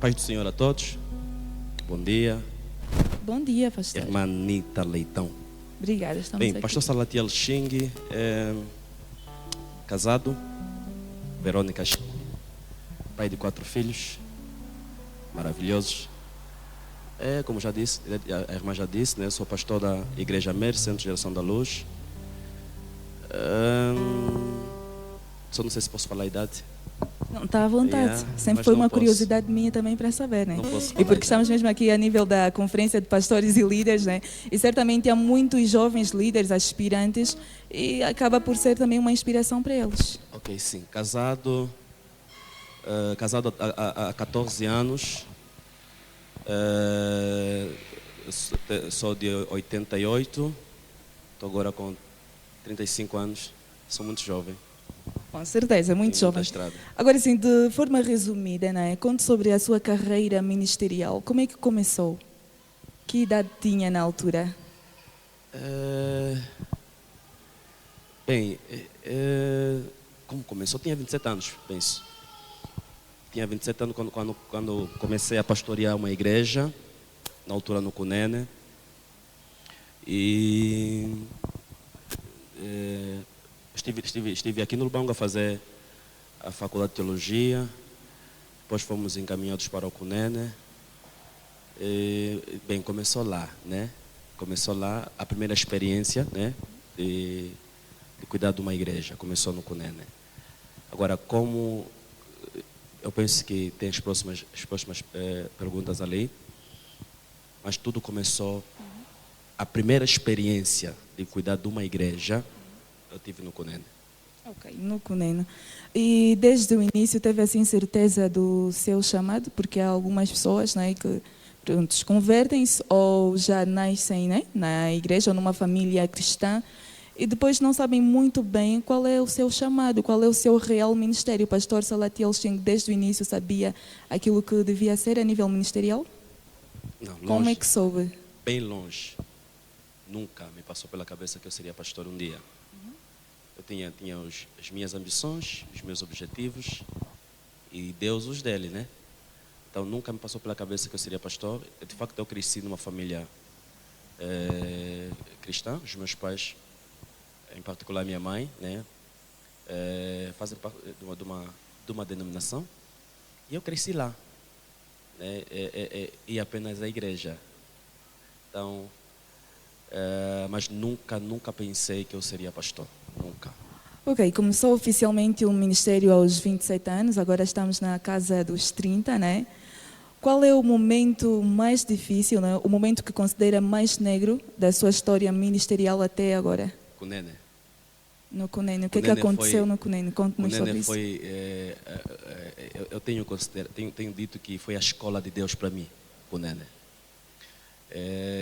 Paz do Senhor a todos. Bom dia. Bom dia, pastor. Irmã Nita Leitão. Obrigada, estamos Bem, aqui. pastor Salatiel Xing, casado, Verônica Xing, pai de 4 filhos, maravilhosos. Como já disse, a irmã já disse, né? Sou pastor da Igreja Mer, Centro de Geração da Luz. Só não sei se posso falar a idade. Não, está à vontade. Sempre mas foi não uma posso. curiosidade minha também para saber, né? Não posso E falar porque estamos mesmo aqui a nível da Conferência de Pastores e Líderes, né? E certamente há muitos jovens líderes, aspirantes, e acaba por ser também uma inspiração para eles. Ok, sim. Casado há 14 anos. Sou de 88. Estou agora com 35 anos. Sou muito jovem. Com certeza, muito Tenho muita jovem. estrada. Agora sim, de forma resumida, né? Conte sobre a sua carreira ministerial. Como é que começou? Que idade tinha na altura? Como começou? Eu tinha 27 anos, penso. Tinha 27 anos quando comecei a pastorear uma igreja, na altura no Cunene. E estive aqui no Lubango a fazer a faculdade de teologia. Depois fomos encaminhados para o Cunene. Bem, começou lá, né? Começou lá a primeira experiência, né? De cuidar de uma igreja. Começou no Cunene. Agora, como eu penso que tem as próximas perguntas ali, mas tudo começou. A primeira experiência de cuidar de uma igreja eu tive no Cunene. Ok, no Cunene. E desde o início teve assim certeza do seu chamado? Porque há algumas pessoas, né, que pronto, convertem-se ou já nascem, né, na igreja ou numa família cristã e depois não sabem muito bem qual é o seu chamado, qual é o seu real ministério. O pastor Salatiel Xing desde o início sabia aquilo que devia ser a nível ministerial? Não, Como longe, é que soube? bem longe. Nunca me passou pela cabeça que eu seria pastor um dia. Eu tinha as minhas ambições, os meus objetivos e Deus os dele, né? Então nunca me passou pela cabeça que eu seria pastor. De facto, eu cresci numa família cristã. Os meus pais, em particular minha mãe, né, fazem parte de uma denominação. E eu cresci lá, né, e apenas a igreja. Então, mas nunca pensei que eu seria pastor. Nunca. Ok, começou oficialmente o ministério aos 27 anos, agora estamos na casa dos 30, né? Qual é o momento mais difícil, né? O momento que considera mais negro da sua história ministerial até agora? Cunene. No Cunene. O que é que Cunene aconteceu foi- no Cunene? Conte-nos sobre Cunene isso. foi, eu tenho dito que foi a escola de Deus para mim, Cunene.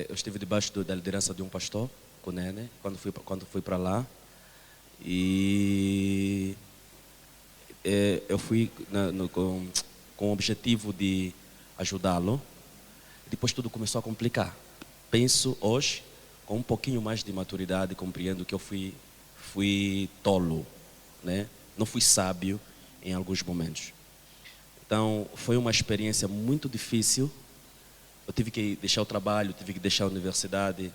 Eu estive debaixo da liderança de um pastor, Cunene, quando fui para lá. E eu fui com o objetivo de ajudá-lo. Depois tudo começou a complicar. Penso hoje, com um pouquinho mais de maturidade, compreendo que eu fui tolo, né? Não fui sábio em alguns momentos. Então, foi uma experiência muito difícil. Eu tive que deixar o trabalho, tive que deixar a universidade,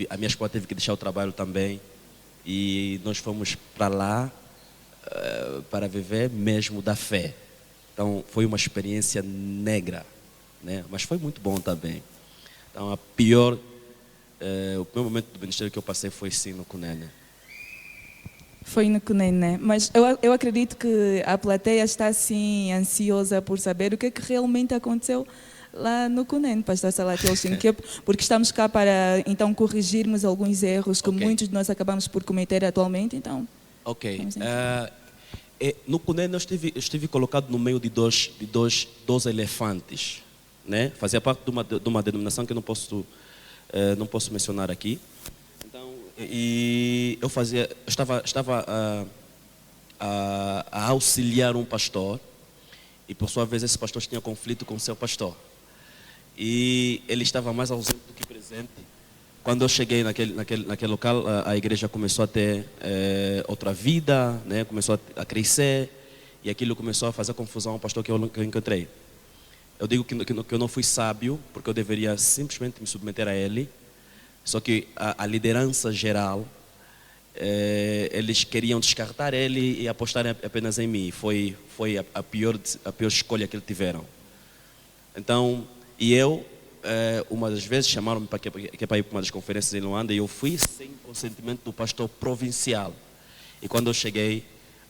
a minha esposa teve que deixar o trabalho também. E nós fomos para lá para viver mesmo da fé. Então, foi uma experiência negra, né? Mas foi muito bom também. Então, o pior momento do ministério que eu passei foi sim no Cunene. Foi no Cunene, né? Mas eu acredito que a plateia está assim ansiosa por saber o que é que realmente aconteceu lá no Cunene, pastor Salatiel Xing, porque estamos cá para então corrigirmos alguns erros que Ok. muitos de nós acabamos por cometer atualmente, então. Ok. Vamos então. No Cunene eu estive colocado no meio de dois elefantes, né? Fazia parte de uma denominação que eu não posso mencionar aqui. Então, eu estava a auxiliar um pastor e por sua vez esse pastor tinha conflito com o seu pastor. E ele estava mais ausente do que presente. Quando eu cheguei naquele local, a igreja começou a ter outra vida, né? Começou a crescer, e aquilo começou a fazer confusão ao pastor que eu encontrei. Eu digo que eu não fui sábio, porque eu deveria simplesmente me submeter a ele. Só que a liderança geral, eles queriam descartar ele e apostar apenas em mim. Foi a pior escolha que eles tiveram. Então, uma das vezes chamaram-me para ir para uma das conferências em Luanda, e eu fui sem consentimento do pastor provincial. E quando eu cheguei,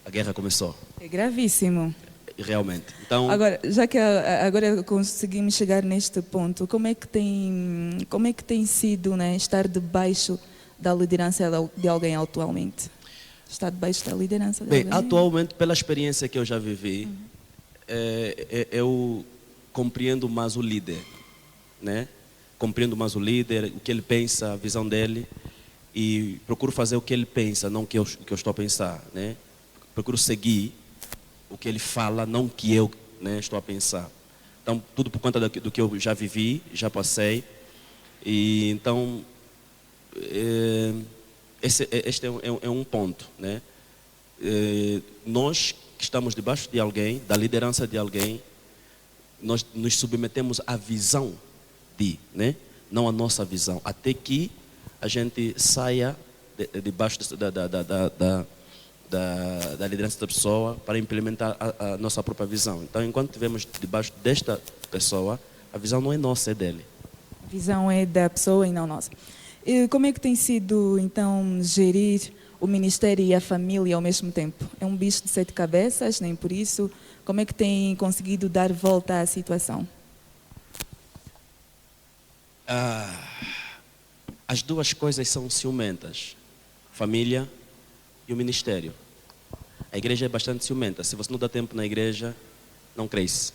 a guerra começou. É gravíssimo. Realmente. Então, agora, já que agora conseguimos chegar neste ponto, como é que tem sido, né, estar debaixo da liderança de alguém atualmente? Estar debaixo da liderança de alguém? Atualmente, pela experiência que eu já vivi, eu compreendo mais o líder, né? Compreendo mais o líder, o que ele pensa, a visão dele, e procuro fazer o que ele pensa, não o que eu estou a pensar, né? Procuro seguir o que ele fala, não o que eu, né, estou a pensar. Então, tudo por conta do que eu já vivi, já passei. E então, este é um ponto, né? Nós que estamos debaixo de alguém, da liderança de alguém, nós nos submetemos à visão né? Não à nossa visão, até que a gente saia debaixo da liderança da pessoa para implementar a nossa própria visão. Então, enquanto estivermos debaixo desta pessoa, a visão não é nossa, é dele. A visão é da pessoa e não nossa. E como é que tem sido, então, gerir o ministério e a família ao mesmo tempo? É um bicho de 7 cabeças, nem por isso. Como é que tem conseguido dar volta à situação? As duas coisas são ciumentas. Família e o ministério. A igreja é bastante ciumenta. Se você não dá tempo na igreja, não cresce.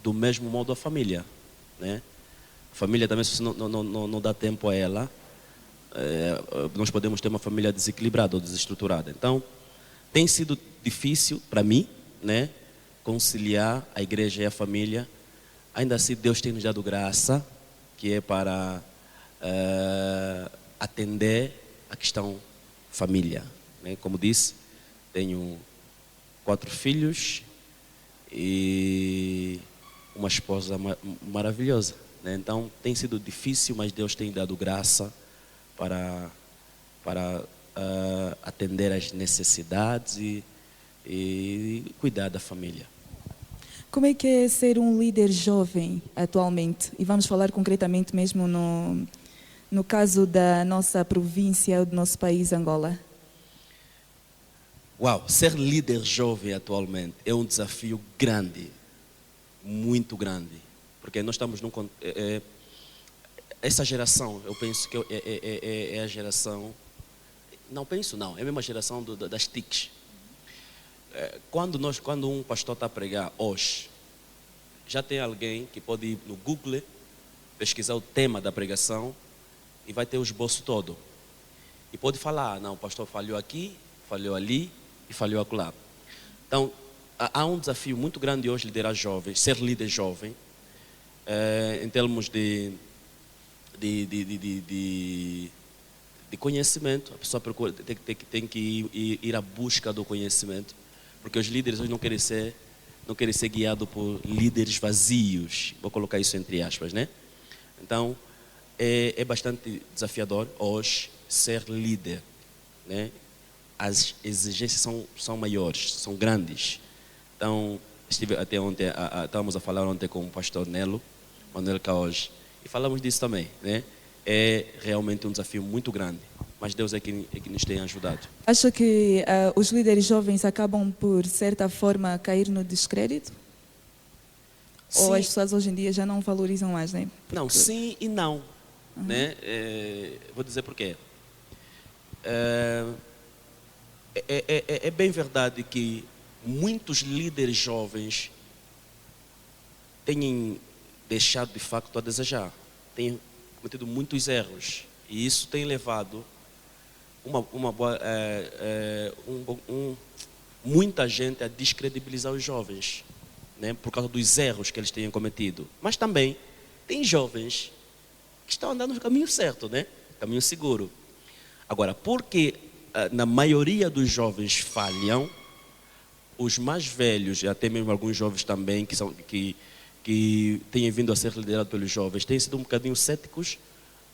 Do mesmo modo a família, né? A família também, se você não dá tempo a ela, nós podemos ter uma família desequilibrada ou desestruturada. Então, tem sido difícil para mim, né, conciliar a igreja e a família. Ainda assim, Deus tem nos dado graça, que é para atender a questão família, né? Como disse, tenho 4 filhos e uma esposa maravilhosa, né? Então tem sido difícil, mas Deus tem dado graça para atender às necessidades e cuidar da família. Como é que é ser um líder jovem atualmente? E vamos falar concretamente mesmo no caso da nossa província, do nosso país, Angola. Uau, ser líder jovem atualmente é um desafio grande, muito grande, porque nós estamos essa geração, eu penso que é a geração, não penso não, é a mesma geração das TICs. Quando um pastor está a pregar hoje, já tem alguém que pode ir no Google, pesquisar o tema da pregação e vai ter o esboço todo. E pode falar, não, o pastor falhou aqui, falhou ali e falhou acolá. Então, há um desafio muito grande hoje liderar jovens, ser líder jovem, em termos de conhecimento. A pessoa tem que ir à busca do conhecimento, porque os líderes hoje não querem ser guiados por líderes vazios. Vou colocar isso entre aspas, né? Então, é bastante desafiador hoje ser líder, né? As exigências são maiores, são grandes. Então, estávamos a falar ontem com o pastor Manuel Caos, e falamos disso também, né? É realmente um desafio muito grande, mas Deus é que nos tem ajudado. Acha que os líderes jovens acabam, por certa forma, cair no descrédito? Sim. Ou as pessoas hoje em dia já não valorizam mais, né? Porque... Não, sim e não, né? Vou dizer porquê. É bem verdade que muitos líderes jovens têm deixado de facto a desejar, têm cometido muitos erros, e isso tem levado muita gente a descredibilizar os jovens, né, por causa dos erros que eles têm cometido. Mas também tem jovens que estão andando no caminho certo, né, caminho seguro. Agora, porque na maioria dos jovens falham, os mais velhos, e até mesmo alguns jovens também que que têm vindo a ser liderados pelos jovens têm sido um bocadinho céticos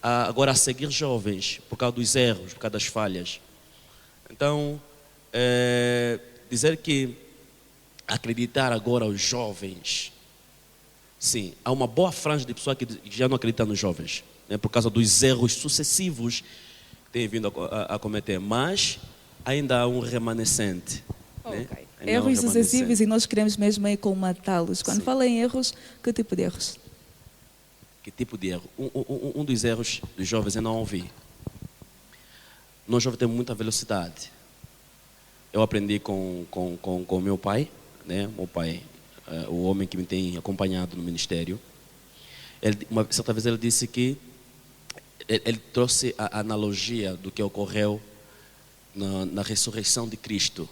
agora a seguir jovens, por causa dos erros, por causa das falhas. Então, dizer que acreditar agora aos jovens, sim, há uma boa franja de pessoas que já não acreditam nos jovens, né, por causa dos erros sucessivos que têm vindo a cometer, mas ainda há um remanescente. Né? Erros sucessivos e nós queremos mesmo colmatá-los. Quando fala em erros, que tipo de erros? Que tipo de erro? Um dos erros dos jovens é não ouvir. Nós jovens temos muita velocidade. Eu aprendi com meu pai, né? Meu pai, o homem que me tem acompanhado no ministério. Certa vez ele disse que ele trouxe a analogia do que ocorreu na ressurreição de Cristo.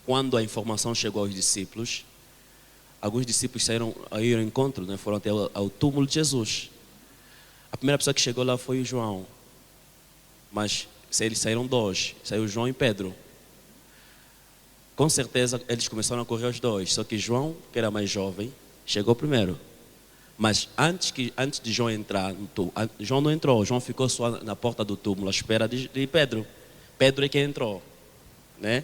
Quando a informação chegou aos discípulos, alguns discípulos saíram ao encontro, né? Foram até ao túmulo de Jesus. A primeira pessoa que chegou lá foi o João. Mas eles saíram dois, saiu João e Pedro. Com certeza eles começaram a correr os dois, só que João, que era mais jovem, chegou primeiro. Mas antes de João entrar no túmulo, João não entrou, João ficou só na porta do túmulo à espera de Pedro. Pedro é quem entrou, né?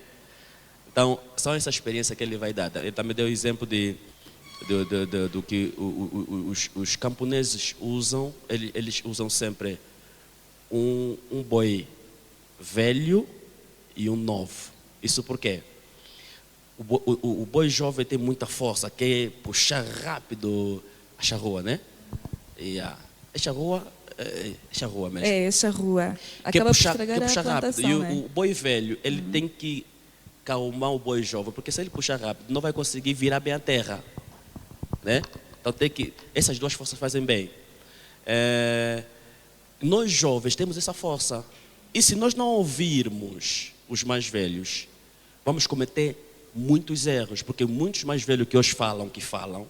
Então, são essa experiência que ele vai dar. Ele também deu o exemplo do que os camponeses usam. Eles usam sempre um boi velho e um novo. Isso por quê? O boi jovem tem muita força, quer puxar rápido a charrua, né? É charrua mesmo. É charrua. Acaba por estragar a plantação, rápido. Né? E o boi velho, ele tem que calmar o boi jovem, porque se ele puxar rápido, não vai conseguir virar bem a terra, né? Então essas duas forças fazem bem. Nós jovens temos essa força, e se nós não ouvirmos os mais velhos, vamos cometer muitos erros, porque muitos mais velhos que hoje falam,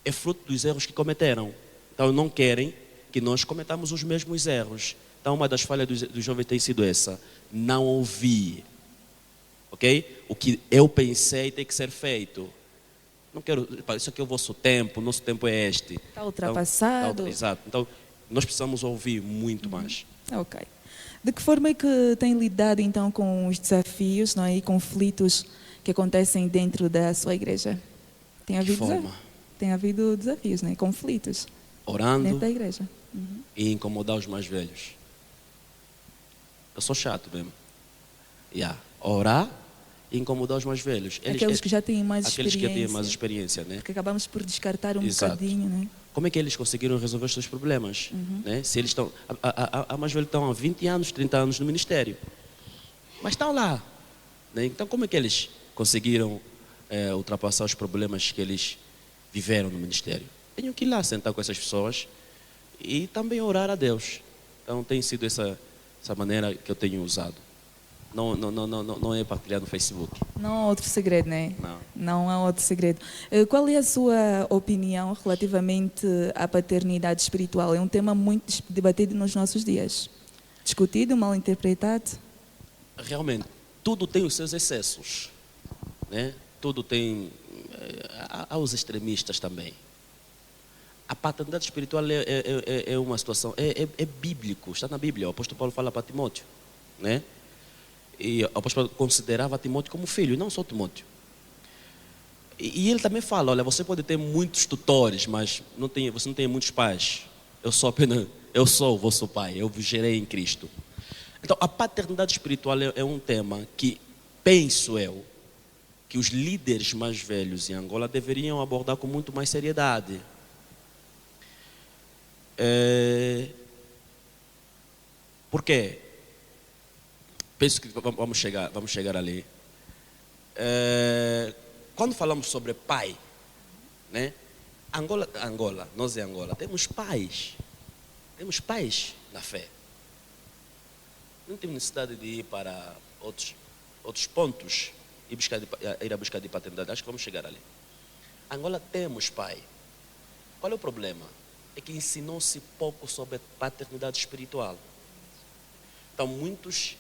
é fruto dos erros que cometeram. Então não querem que nós cometamos os mesmos erros. Então uma das falhas dos jovens tem sido essa: não ouvir. Ok? O que eu pensei tem que ser feito. Não quero, isso aqui é o vosso tempo, nosso tempo é este. Está ultrapassado. Exato. Então nós precisamos ouvir muito mais. Ok. De que forma é que tem lidado então com os desafios, não é, e conflitos que acontecem dentro da sua igreja? Tem havido desafios, não é? Conflitos. Orando dentro da igreja. E incomodar os mais velhos. Eu sou chato mesmo. Orar e incomodar os mais velhos. Aqueles que já têm mais experiência. Aqueles que têm mais experiência, né? Porque acabamos por descartar um bocadinho, né? Como é que eles conseguiram resolver os seus problemas? Né? Se eles estão... A mais velhos estão há 20 anos, 30 anos no ministério. Mas estão lá. Né? Então como é que eles conseguiram ultrapassar os problemas que eles viveram no ministério? Tenho que ir lá sentar com essas pessoas e também orar a Deus. Então tem sido essa maneira que eu tenho usado. Não é partilhar no Facebook. Não há outro segredo, né? Não há outro segredo. Qual é a sua opinião relativamente à paternidade espiritual? É um tema muito debatido nos nossos dias. Discutido, mal interpretado? Realmente, tudo tem os seus excessos. Né? Tudo tem... Há os extremistas também. A paternidade espiritual é uma situação... É bíblico, está na Bíblia. O apóstolo Paulo fala para Timóteo. Né? E o apóstolo considerava Timóteo como filho, e não só Timóteo. E ele também fala: olha, você pode ter muitos tutores, mas você não tem muitos pais. Eu sou o vosso pai, eu vos gerei em Cristo. Então, a paternidade espiritual é um tema que, penso eu, que os líderes mais velhos em Angola deveriam abordar com muito mais seriedade. Por quê? Penso que vamos chegar ali. Quando falamos sobre pai, né? Nós em Angola temos pais na fé. Não temos necessidade de ir para outros pontos e ir à busca de paternidade. Acho que vamos chegar ali. Angola temos pai. Qual é o problema? É que ensinou-se pouco sobre paternidade espiritual. Então muitos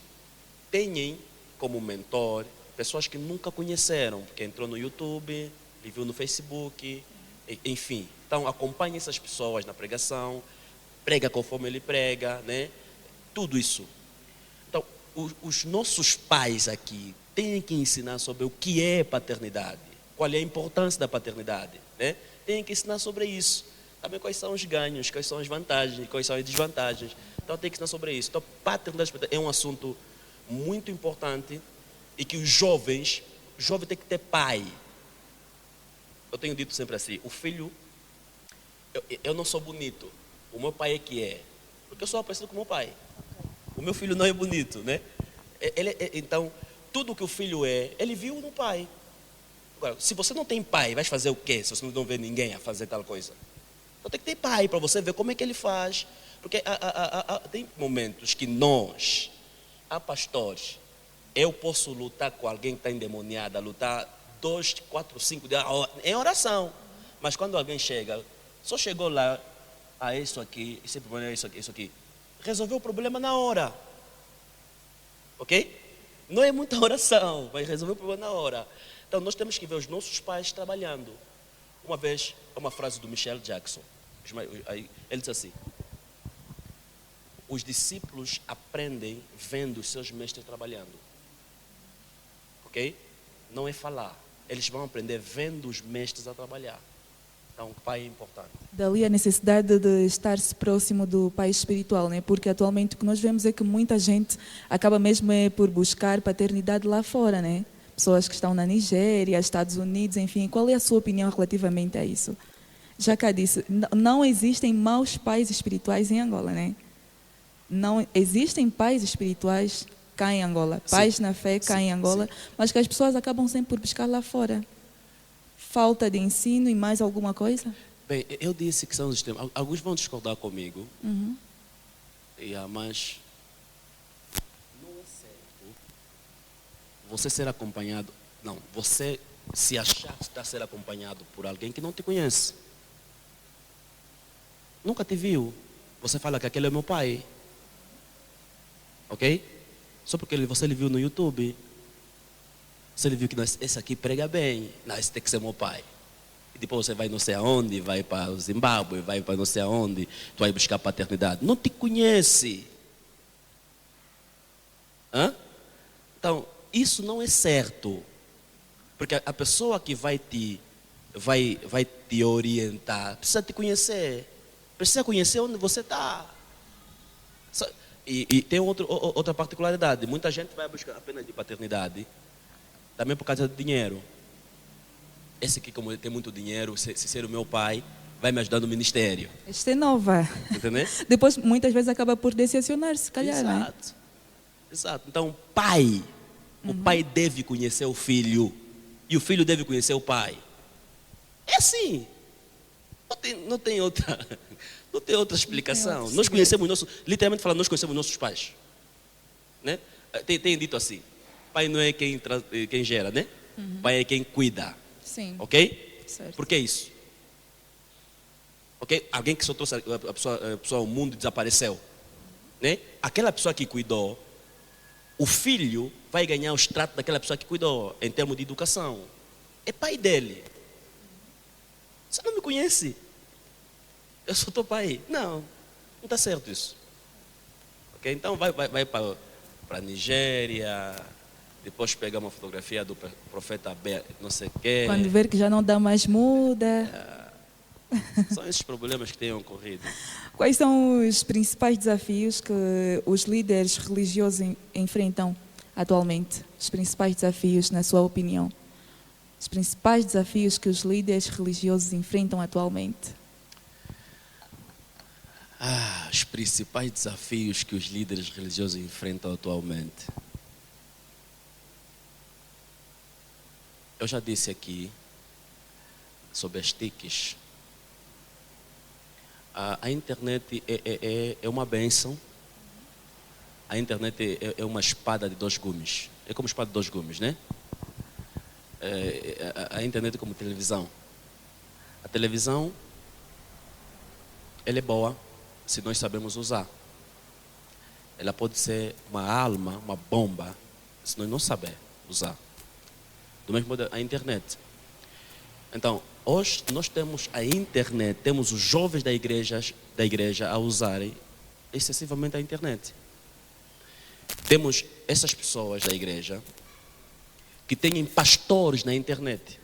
têm como mentor pessoas que nunca conheceram, porque entrou no YouTube, viu no Facebook, Enfim, então acompanhe essas pessoas na pregação, prega conforme ele prega, né? Tudo isso. Então, os nossos pais aqui têm que ensinar sobre o que é paternidade, qual é a importância da paternidade, né? Têm que ensinar sobre isso. Também quais são os ganhos, quais são as vantagens, quais são as desvantagens. Então, tem que ensinar sobre isso. Então, paternidade é um assunto muito importante e que o jovem tem que ter pai. Eu tenho dito sempre assim, o filho, eu não sou bonito, o meu pai é que é, porque eu sou parecido com o meu pai. O meu filho não é bonito, né? Então, tudo que o filho é, ele viu no pai. Agora, se você não tem pai, vai fazer o quê? Se você não vê ninguém a fazer tal coisa. Então tem que ter pai para você ver como é que ele faz. Porque tem momentos que nós, há pastores, eu posso lutar com alguém que está endemoniado, lutar 2, 4, 5 dias em oração. Mas quando alguém chega, só chegou lá, isso aqui, esse problema é isso aqui. Resolveu o problema na hora. Ok? Não é muita oração, mas resolveu o problema na hora. Então nós temos que ver os nossos pais trabalhando. Uma vez, uma frase do Michael Jackson. Ele diz assim: os discípulos aprendem vendo os seus mestres trabalhando. Ok? Não é falar. Eles vão aprender vendo os mestres a trabalhar. Então, o pai é importante. Dali a necessidade de estar-se próximo do pai espiritual, né? Porque atualmente o que nós vemos é que muita gente acaba mesmo por buscar paternidade lá fora, né? Pessoas que estão na Nigéria, Estados Unidos, enfim. Qual é a sua opinião relativamente a isso? Já cá disse, não existem maus pais espirituais em Angola, né? Não existem pais espirituais cá em Angola, pais na fé cá em Angola, mas que as pessoas acabam sempre por buscar lá fora. Falta de ensino e mais alguma coisa? Bem, eu disse que são os temas. Alguns vão discordar comigo, mas não é certo você ser acompanhado. Não, você se achar que está a ser acompanhado por alguém que não te conhece. Nunca te viu. Você fala que aquele é meu pai. Ok? Só porque você viu no YouTube. Se ele viu que esse aqui prega bem, não, esse tem que ser meu pai. E depois você vai não sei aonde, vai para o Zimbábue, vai para não sei aonde, tu vai buscar paternidade. Não te conhece. Então, isso não é certo. Porque a pessoa que vai te orientar precisa te conhecer. Precisa conhecer onde você está. E tem outra particularidade. Muita gente vai buscar apenas de paternidade também por causa do dinheiro. Esse aqui, como ele tem muito dinheiro, se ser o meu pai, vai me ajudar no ministério. Esta é nova. Entendeu? Depois, muitas vezes, acaba por decepcionar, se calhar, Exato. né? Exato. Então, pai. O pai deve conhecer o filho. E o filho deve conhecer o pai. É assim. Não tem outra explicação. Nós conhecemos literalmente falando, nós conhecemos nossos pais. Né? Tem dito assim: pai não é quem gera, né? Pai é quem cuida. Sim. Ok? Certo. Por que isso? Ok? Alguém que só trouxe a pessoa ao mundo e desapareceu. Né? Aquela pessoa que cuidou, o filho vai ganhar os tratos daquela pessoa que cuidou, em termos de educação. É pai dele. Você não me conhece? Eu sou teu pai. Não está certo isso. Ok? Então vai para a Nigéria, depois pegar uma fotografia do profeta não sei o quê. Quando ver que já não dá mais, muda. São esses problemas que têm ocorrido. Quais são os principais desafios que os líderes religiosos enfrentam atualmente? Os principais desafios, na sua opinião? Os principais desafios que os líderes religiosos enfrentam atualmente? Os principais desafios que os líderes religiosos enfrentam atualmente. Eu já disse aqui sobre as TICs. A internet é uma bênção. A internet é uma espada de 2 gumes. É como espada de 2 gumes, né? A internet é como televisão. A televisão, ela é boa se nós sabemos usar. Ela pode ser uma arma, uma bomba, se nós não saber usar. Do mesmo modo, a internet. Então, Hoje nós temos a internet, temos os jovens da igreja a usarem excessivamente a internet. Temos essas pessoas da igreja que têm pastores na internet.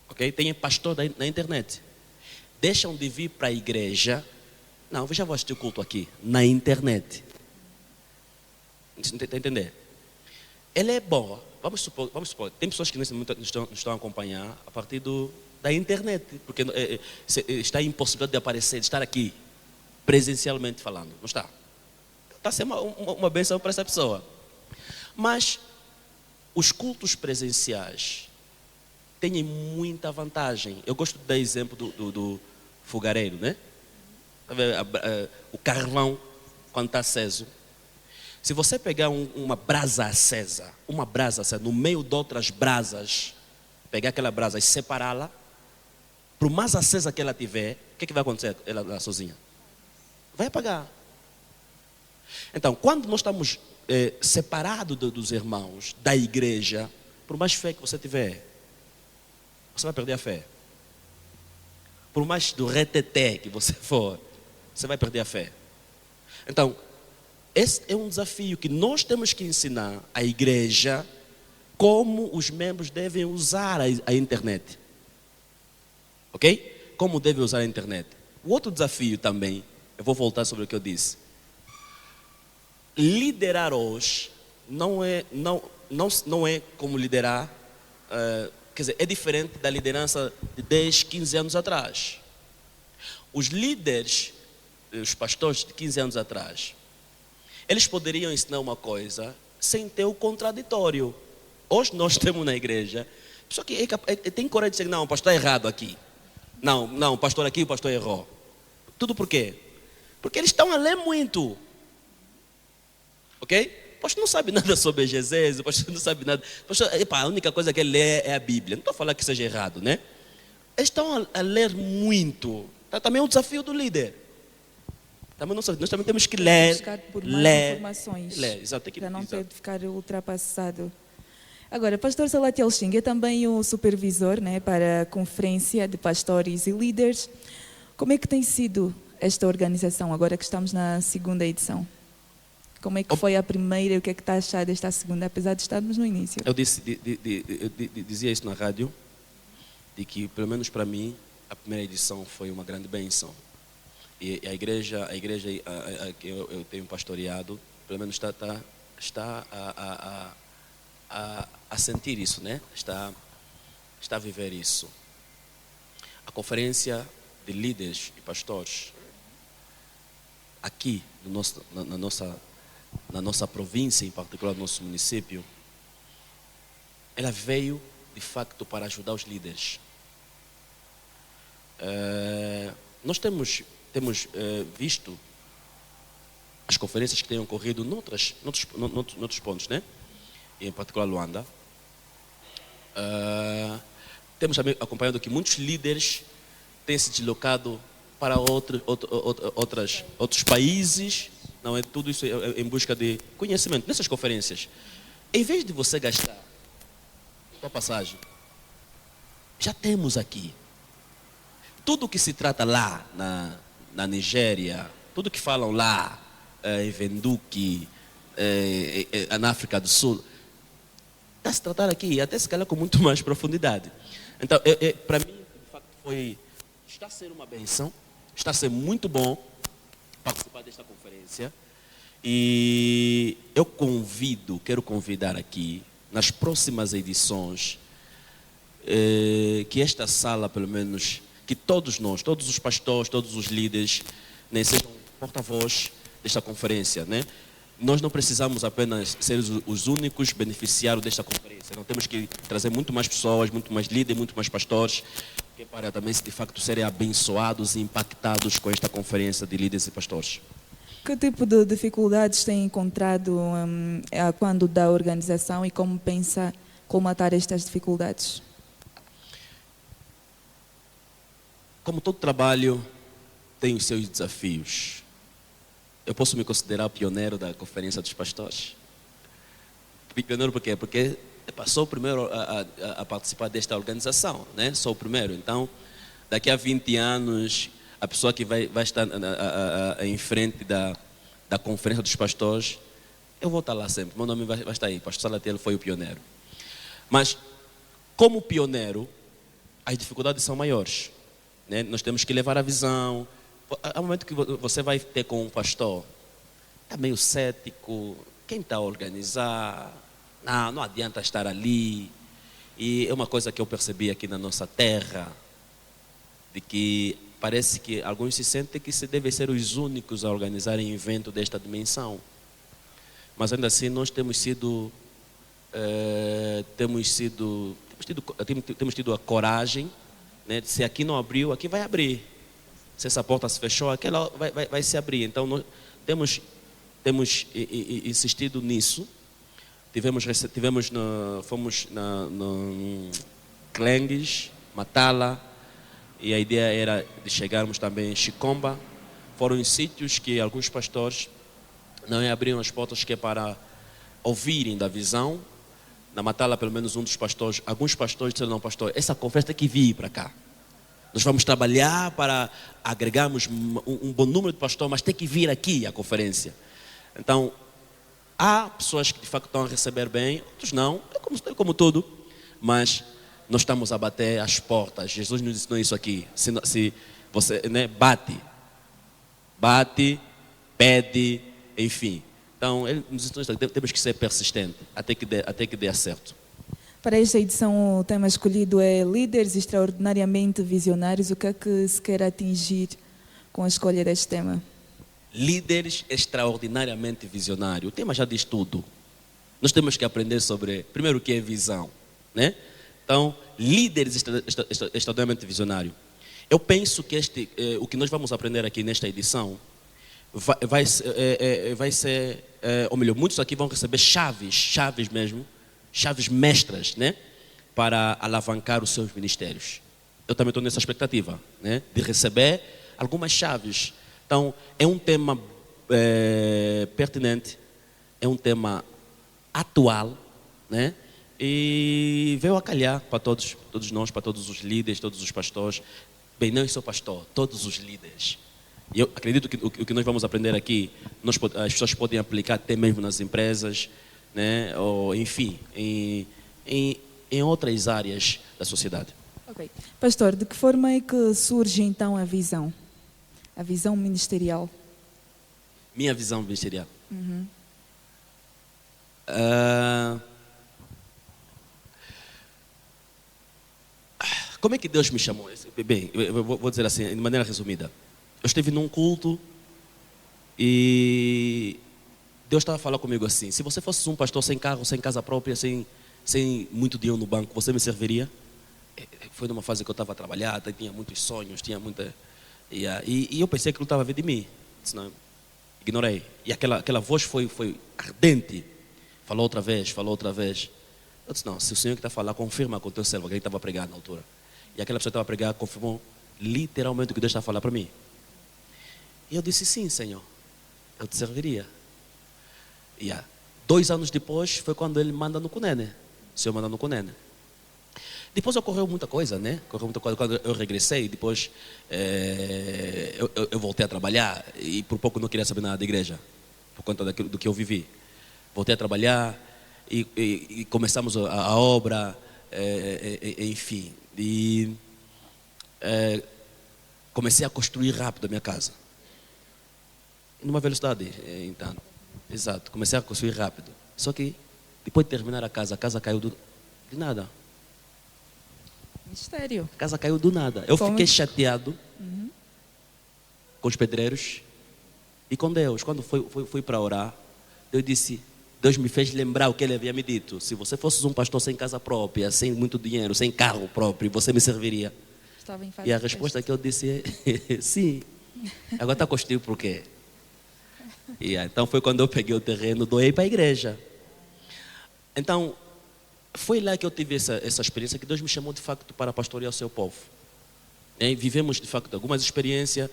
Ok? Têm pastor na internet. Deixam de vir para a igreja. Não, eu já vou assistir o culto aqui, na internet. Está entendendo? Ela é boa. Vamos supor, tem pessoas que nesse momento nos estão a acompanhar a partir da internet, porque está em impossibilidade de aparecer, de estar aqui, presencialmente falando. Não está? Está sendo uma bênção para essa pessoa. Mas os cultos presenciais têm muita vantagem. Eu gosto de dar exemplo do fogareiro, né? O carvão, quando está aceso. Se você pegar uma brasa acesa, no meio de outras brasas, pegar aquela brasa e separá-la, por mais acesa que ela tiver, o que vai acontecer ela lá sozinha? Vai apagar. Então, quando nós estamos separados dos irmãos, da igreja, por mais fé que você tiver, você vai perder a fé. Por mais do reteté que você for, você vai perder a fé. Então, esse é um desafio que nós temos que ensinar à igreja como os membros devem usar a internet. Ok? Como devem usar a internet. O outro desafio também, eu vou voltar sobre o que eu disse. Liderar hoje não é como liderar, quer dizer, é diferente da liderança de 10, 15 anos atrás. Os líderes, os pastores de 15 anos atrás, eles poderiam ensinar uma coisa sem ter o contraditório. Hoje nós temos na igreja pessoa que tem coragem de dizer, não, o pastor está errado aqui. Não, o pastor aqui, o pastor errou. Tudo por quê? Porque eles estão a ler muito. Ok? O pastor não sabe nada sobre Jesus, o pastor não sabe nada. O pastor, a única coisa que ele lê é a Bíblia. Não estou falando que seja errado, né? Eles estão a ler muito. Também é um desafio do líder. Nós também temos que ler, buscar por mais informações, exato, para não ter de ficar ultrapassado. Agora, pastor Salatiel Xing é também o supervisor, né, para a conferência de pastores e líderes. Como é que tem sido esta organização, agora que estamos na segunda edição? Como é que foi a primeira e o que é que está a achar desta segunda, apesar de estarmos no início? Eu dizia isso na rádio, de que, pelo menos para mim, a primeira edição foi uma grande bênção. E a igreja que eu tenho pastoreado, pelo menos está a sentir isso, né? Está a viver isso. A conferência de líderes e pastores, aqui na nossa província, em particular no nosso município, ela veio, de facto, para ajudar os líderes. Nós temos visto as conferências que têm ocorrido noutros pontos, né? Em particular Luanda. Temos também acompanhado que muitos líderes têm se deslocado para outros países, não é? Tudo isso em busca de conhecimento. Nessas conferências, em vez de você gastar a passagem, já temos aqui tudo que se trata lá na Nigéria, tudo que falam lá em Venduque, na África do Sul, está a se tratar aqui, até se calhar com muito mais profundidade. Então, para mim, de facto, está a ser uma benção, está a ser muito bom participar desta conferência. E eu quero convidar aqui, nas próximas edições, que esta sala, pelo menos, que todos nós, todos os pastores, todos os líderes, né, sejam porta-voz desta conferência, né? Nós não precisamos apenas ser os únicos beneficiários desta conferência. Nós temos que trazer muito mais pessoas, muito mais líderes, muito mais pastores, para também, de facto, serem abençoados e impactados com esta conferência de líderes e pastores. Que tipo de dificuldades tem encontrado quando da organização e como pensa colmatar estas dificuldades? Como todo trabalho tem os seus desafios. Eu posso me considerar o pioneiro da Conferência dos Pastores. Pioneiro por quê? Porque Epá, sou o primeiro a participar desta organização, né? Sou o primeiro. Então, daqui a 20 anos, a pessoa que vai estar em frente da conferência dos pastores, eu vou estar lá sempre. Meu nome vai estar aí. Pastor Salatiel foi o pioneiro. Mas, como pioneiro, as dificuldades são maiores, né? Nós temos que levar a visão. Há um momento que você vai ter com um pastor, está meio cético, quem está a organizar? Não adianta estar ali. E é uma coisa que eu percebi aqui na nossa terra, de que parece que alguns se sentem que se devem ser os únicos a organizarem um evento desta dimensão. Mas ainda assim nós temos tido a coragem, né, de se aqui não abriu, aqui vai abrir. Se essa porta se fechou, aquela vai se abrir. Então nós temos insistido nisso. Fomos no Clengues, Matala, e a ideia era de chegarmos também em Chicomba. Foram em sítios que alguns pastores não abriram as portas, que é para ouvirem da visão. Na Matala, pelo menos alguns pastores disseram: não, pastor, essa conferência tem que vir para cá. Nós vamos trabalhar para agregarmos um bom número de pastores, mas tem que vir aqui a conferência. Então, há pessoas que de facto estão a receber bem, outros não, é como tudo, mas nós estamos a bater as portas. Jesus nos ensinou isso aqui. Se você, né, bate, pede, enfim. Então, ele nos ensinou isso, temos que ser persistentes até que dê certo. Para esta edição, o tema escolhido é Líderes Extraordinariamente Visionários. O que é que se quer atingir com a escolha deste tema? Líderes extraordinariamente visionários. O tema já diz tudo. Nós temos que aprender sobre, primeiro, o que é visão, né? Então, líderes extraordinariamente visionários. Eu penso que o que nós vamos aprender aqui nesta edição vai ser, ou melhor, muitos aqui vão receber chaves mesmo, chaves mestras, né, para alavancar os seus ministérios. Eu também estou nessa expectativa, né, de receber algumas chaves. Então, é um tema pertinente, é um tema atual, né, e veio a calhar para todos nós, para todos os líderes, todos os pastores. Bem, não sou pastor, todos os líderes. E eu acredito que o que nós vamos aprender aqui, as pessoas podem aplicar até mesmo nas empresas, né, ou enfim, em outras áreas da sociedade. Ok. Pastor, de que forma é que surge então a visão ministerial? Minha visão ministerial? Uhum. Como é que Deus me chamou? Bem, eu vou dizer assim, de maneira resumida. Eu estive num culto e Deus estava a falar comigo assim: se você fosse um pastor sem carro, sem casa própria, sem muito dinheiro no banco, você me serviria? Foi numa fase que eu estava a trabalhar, tinha muitos sonhos, tinha muita... E eu pensei que ele estava a ver de mim. Não, ignorei. E aquela voz foi ardente. Falou outra vez. Eu disse: não, se o Senhor que está a falar, confirma com o teu servo. Alguém estava a pregar na altura. E aquela pessoa que estava a pregar confirmou literalmente o que Deus está a falar para mim. E eu disse: sim, Senhor, eu te serviria. E 2 anos depois foi quando ele manda no Cunene. O Senhor manda no Cunene. Depois ocorreu muita coisa, né? Quando eu regressei, depois eu voltei a trabalhar e por pouco não queria saber nada da igreja, por conta do que eu vivi. Voltei a trabalhar e começamos a obra, enfim. E comecei a construir rápido a minha casa. Numa velocidade, então. Exato, comecei a construir rápido. Só que depois de terminar a casa caiu de nada. Mistério. A casa caiu do nada. Eu fiquei chateado com os pedreiros e com Deus. Quando fui para orar, Deus me fez lembrar o que ele havia me dito: se você fosse um pastor sem casa própria, sem muito dinheiro, sem carro próprio, você me serviria? Estava em fase e a resposta que eu disse é sim. Agora está construindo por quê? Então foi quando eu peguei o terreno, doei para a igreja. Então, foi lá que eu tive essa experiência, que Deus me chamou de facto para pastorear o seu povo. Vivemos de facto algumas experiências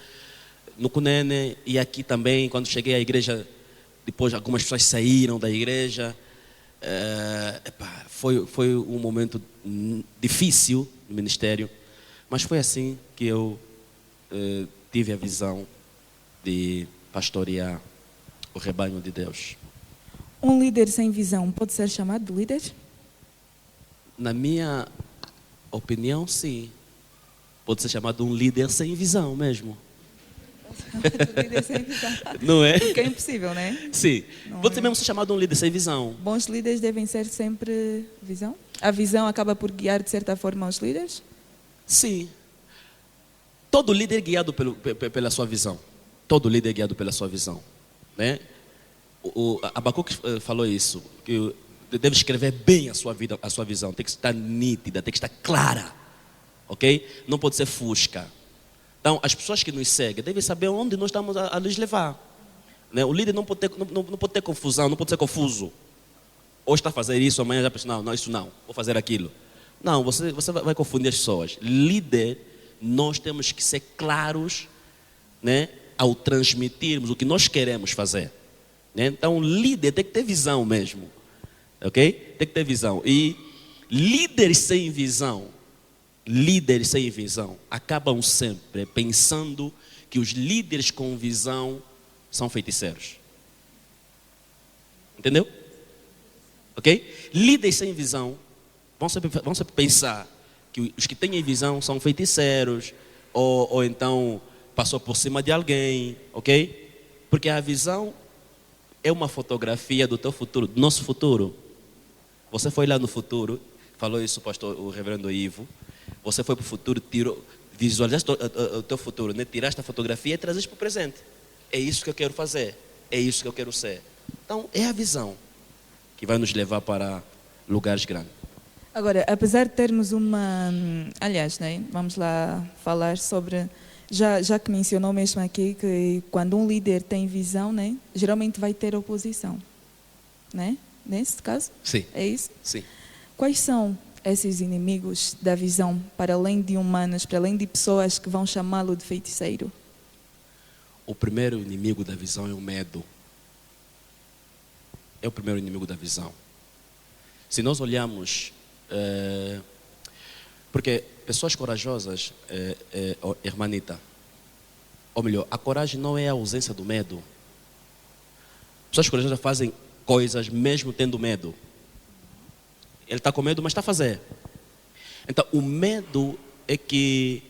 no Cunene e aqui também. Quando cheguei à igreja, depois algumas pessoas saíram da igreja Foi um momento difícil no ministério, mas foi assim que eu tive a visão de pastorear o rebanho de Deus. Um líder sem visão pode ser chamado de líder? Na minha opinião, sim. Pode ser chamado de um líder sem visão mesmo. Líder sem visão. Não é? Porque é impossível, não é? Sim. Não Pode é? mesmo ser chamado de um líder sem visão. Bons líderes devem ser sempre visão? A visão acaba por guiar, de certa forma, os líderes? Sim. Todo líder é guiado pela sua visão. Todo líder é guiado pela sua visão. Né? O Abacuque falou isso, que deve escrever bem a sua vida, a sua visão. Tem que estar nítida, tem que estar clara. Ok? Não pode ser fusca. Então, as pessoas que nos seguem devem saber onde nós estamos a lhes levar. Né? O líder não pode ter confusão, não pode ser confuso. Hoje está a fazer isso, amanhã já pensa, não, isso não, vou fazer aquilo. Não, você vai confundir as pessoas. Líder, nós temos que ser claros, né, ao transmitirmos o que nós queremos fazer. Né? Então, líder tem que ter visão mesmo. Ok? Tem que ter visão. E líderes sem visão acabam sempre pensando que os líderes com visão são feiticeiros. Entendeu? Ok? Líderes sem visão vão sempre pensar que os que têm visão são feiticeiros ou então passou por cima de alguém, ok? Porque a visão é uma fotografia do teu futuro, do nosso futuro. Você foi lá no futuro, falou isso o reverendo Ivo. Você foi para o futuro, visualizaste o teu futuro, né? Tiraste a fotografia e trazeste para o presente. É isso que eu quero fazer, é isso que eu quero ser. Então, é a visão que vai nos levar para lugares grandes. Agora, apesar de termos uma... Aliás, né, vamos lá falar sobre... Já que mencionou mesmo aqui que quando um líder tem visão, né, geralmente vai ter oposição. Né? Nesse caso? Sim. É isso? Sim. Quais são esses inimigos da visão, para além de humanos, para além de pessoas que vão chamá-lo de feiticeiro? O primeiro inimigo da visão é o medo. É o primeiro inimigo da visão. Se nós olharmos... porque pessoas corajosas, irmanita, ou melhor, a coragem não é a ausência do medo. Pessoas corajosas fazem coisas mesmo tendo medo. Ele está com medo, mas está a fazer. Então, o medo é que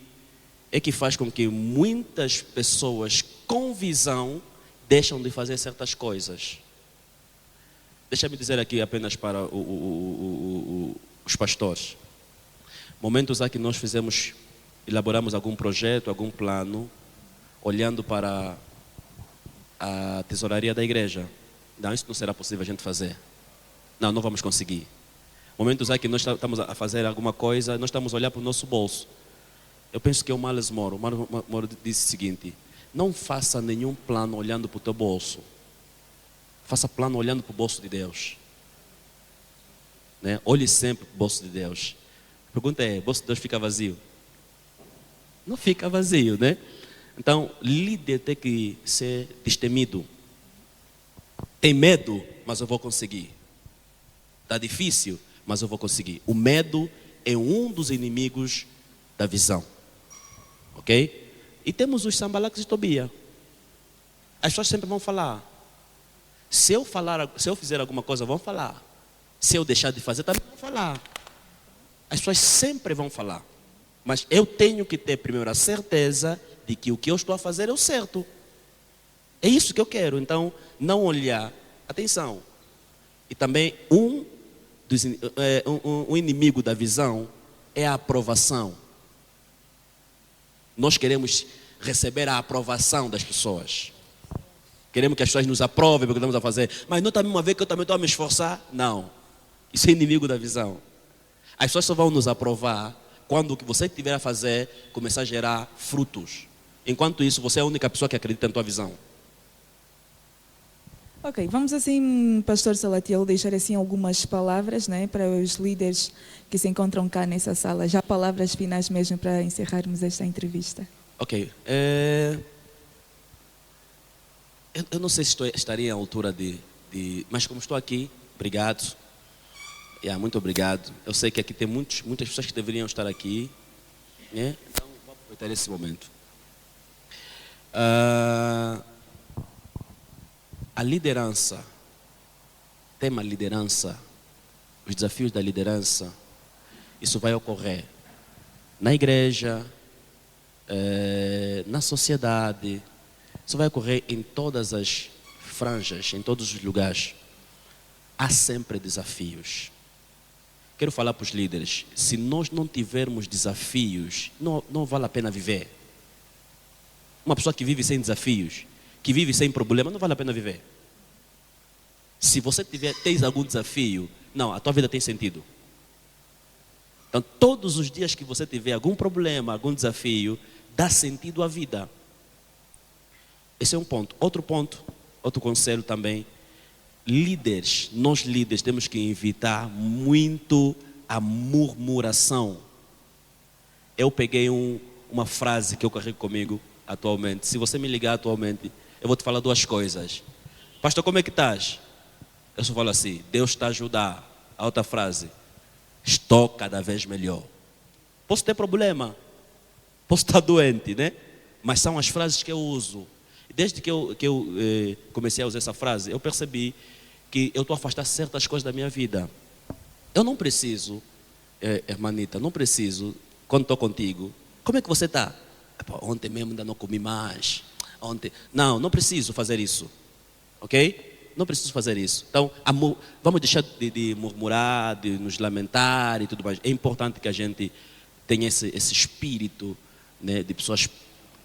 faz com que muitas pessoas com visão deixam de fazer certas coisas. Deixa-me dizer aqui apenas para os pastores. Momentos há que nós elaboramos algum projeto, algum plano, olhando para a tesouraria da igreja. Não, isso não será possível a gente fazer. Não vamos conseguir. Momentos há que nós estamos a fazer alguma coisa, nós estamos a olhar para o nosso bolso. Eu penso que é o Miles Moro. O Miles Moro disse o seguinte: não faça nenhum plano olhando para o teu bolso. Faça plano olhando para o bolso de Deus. Né? Olhe sempre para o bolso de Deus. A pergunta é: o bolso de Deus fica vazio? Não fica vazio, né? Então, líder tem que ser destemido. Tem medo, mas eu vou conseguir. Está difícil, mas eu vou conseguir. O medo é um dos inimigos da visão. Ok? E temos os Sambalaques e Tobia. As pessoas sempre vão falar. Se eu fizer alguma coisa, vão falar. Se eu deixar de fazer, também vão falar. As pessoas sempre vão falar. Mas eu tenho que ter primeiro a certeza de que o que eu estou a fazer é o certo. É isso que eu quero. Então, não olhar. Atenção. E também um inimigo da visão é a aprovação. Nós queremos receber a aprovação das pessoas. Queremos que as pessoas nos aprovem porque estamos a fazer. Mas não também uma vez que eu também estou a me esforçar? Não. Isso é inimigo da visão. As pessoas só vão nos aprovar quando o que você estiver a fazer começar a gerar frutos. Enquanto isso, você é a única pessoa que acredita na tua visão. Ok, vamos assim, Pastor Salatiel, deixar assim algumas palavras, né, para os líderes que se encontram cá nessa sala. Já palavras finais mesmo para encerrarmos esta entrevista. Ok. Eu não sei se estaria à altura mas como estou aqui, obrigado. Muito obrigado. Eu sei que aqui tem muitas pessoas que deveriam estar aqui, né? Então, vou aproveitar esse momento. A liderança, tema liderança, os desafios da liderança, isso vai ocorrer na igreja, na sociedade, isso vai ocorrer em todas as franjas, em todos os lugares. Há sempre desafios. Quero falar para os líderes, se nós não tivermos desafios, não vale a pena viver. Uma pessoa que vive sem desafios, que vive sem problema, não vale a pena viver. Se você tens algum desafio, não, a tua vida tem sentido. Então, todos os dias que você tiver algum problema, algum desafio, dá sentido à vida. Esse é um ponto. Outro ponto, outro conselho também, nós líderes temos que evitar muito a murmuração. Eu peguei uma frase que eu carrego comigo atualmente. Se você me ligar atualmente, eu vou te falar duas coisas. Pastor, como é que estás? Eu só falo assim, Deus está a ajudar. A outra frase, estou cada vez melhor. Posso ter problema, posso estar doente, né? Mas são as frases que eu uso. Desde que eu comecei a usar essa frase, eu percebi que eu estou a afastar certas coisas da minha vida. Eu não preciso, irmanita, não preciso, quando estou contigo, como é que você está? Ontem mesmo ainda não comi mais. Não preciso fazer isso. Ok? Não preciso fazer isso. Então, vamos deixar de murmurar, de nos lamentar e tudo mais. É importante que a gente tenha esse espírito, né, de pessoas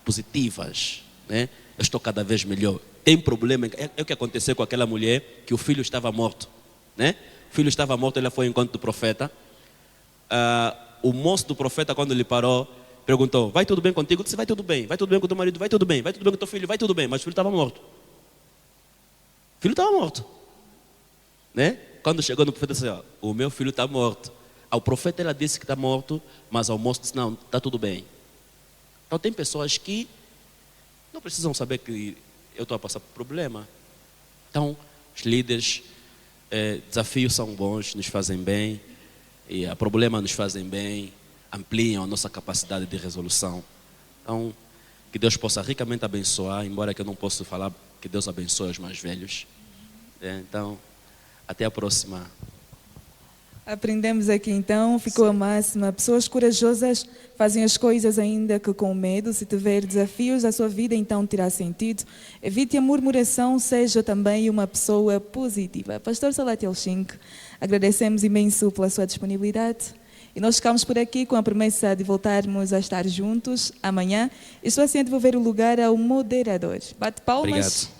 positivas, né? Eu estou cada vez melhor. Tem problema, é o que aconteceu com aquela mulher que o filho estava morto, né? O filho estava morto, ela foi ao encontro do profeta. O moço do profeta, quando ele parou, perguntou, vai tudo bem contigo? Eu disse, vai tudo bem com o teu marido, vai tudo bem com o teu filho, vai tudo bem, mas o filho estava morto. O filho estava morto, né? Quando chegou no profeta, disse, o meu filho está morto. Ao profeta ela disse que está morto, mas ao moço disse, não, está tudo bem. Então tem pessoas que não precisam saber que eu estou a passar por problema. Então, os líderes, desafios são bons, nos fazem bem, e problemas nos fazem bem, ampliam a nossa capacidade de resolução. Então, que Deus possa ricamente abençoar, embora que eu não possa falar que Deus abençoe os mais velhos. Então, até a próxima. Aprendemos aqui então, ficou a máxima. Pessoas corajosas fazem as coisas ainda que com medo. Se tiver desafios, a sua vida então terá sentido. Evite a murmuração, seja também uma pessoa positiva. Pastor Salatiel Chink, agradecemos imenso pela sua disponibilidade. E nós ficamos por aqui com a promessa de voltarmos a estar juntos amanhã. Estou assim a devolver o lugar ao moderador. Bate palmas. Obrigado.